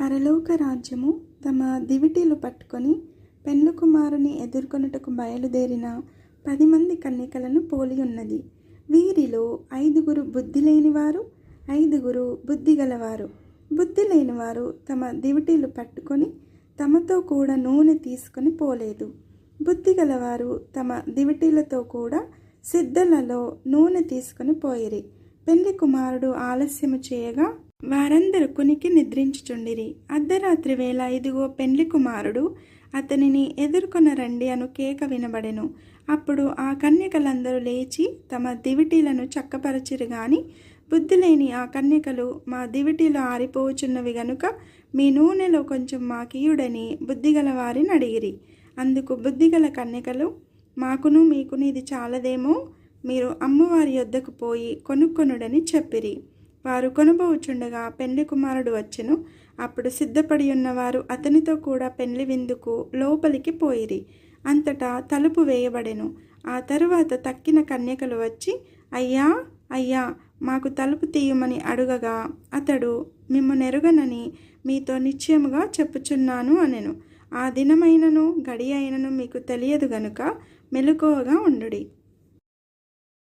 పరలోక రాజ్యము తమ దివిటీలు పట్టుకొని పెండ్లి కుమారుని ఎదుర్కొనుటకు బయలుదేరిన 10 మంది కన్యకలను పోలి ఉన్నది. వీరిలో 5 బుద్ధి లేనివారు, 5 బుద్ధి గలవారు. బుద్ధి లేనివారు తమ దివిటీలు పట్టుకొని తమతో కూడా నూనె తీసుకొని పోలేదు. బుద్ధి గలవారు తమ దివిటీలతో కూడా సిద్ధలలో నూనె తీసుకొని పోయిరి. పెండ్లి కుమారుడు ఆలస్యము చేయగా వారందరూ కునికి నిద్రించుచుండిరి. అర్ధరాత్రి వేళ ఇదిగో పెండ్లి కుమారుడు అతనిని ఎదుర్కొనరండి అను కేక వినబడెను. అప్పుడు ఆ కన్యకలందరూ లేచి తమ దివిటీలను చక్కపరచిరి గాని బుద్ధి లేని ఆ కన్యకలు, మా దివిటీలు ఆరిపోచున్నవి గనుక మీ నూనెలో కొంచెం మాకియుడని బుద్ధిగల వారిని అడిగిరి. అందుకు బుద్ధిగల కన్యకలు, మాకును మీకును ఇది చాలదేమో, మీరు అమ్మవారి యొద్దకు పోయి కొనుక్కొనుడని చెప్పిరి. వారు కొనబోచుండగా పెండ్లి కుమారుడు వచ్చెను. అప్పుడు సిద్ధపడి ఉన్నవారు అతనితో కూడా పెండ్లి విందుకు లోపలికి పోయిరి. అంతటా తలుపు వేయబడెను. ఆ తరువాత తక్కిన కన్యకలు వచ్చి, అయ్యా అయ్యా మాకు తలుపు తీయమని అడుగగా అతడు, మిమ్ము నెరుగనని మీతో నిశ్చయముగా చెప్పుచున్నాను అనెను. ఆ దినమైనను గడి అయినను మీకు తెలియదు గనుక మెలకువగా ఉండుడి.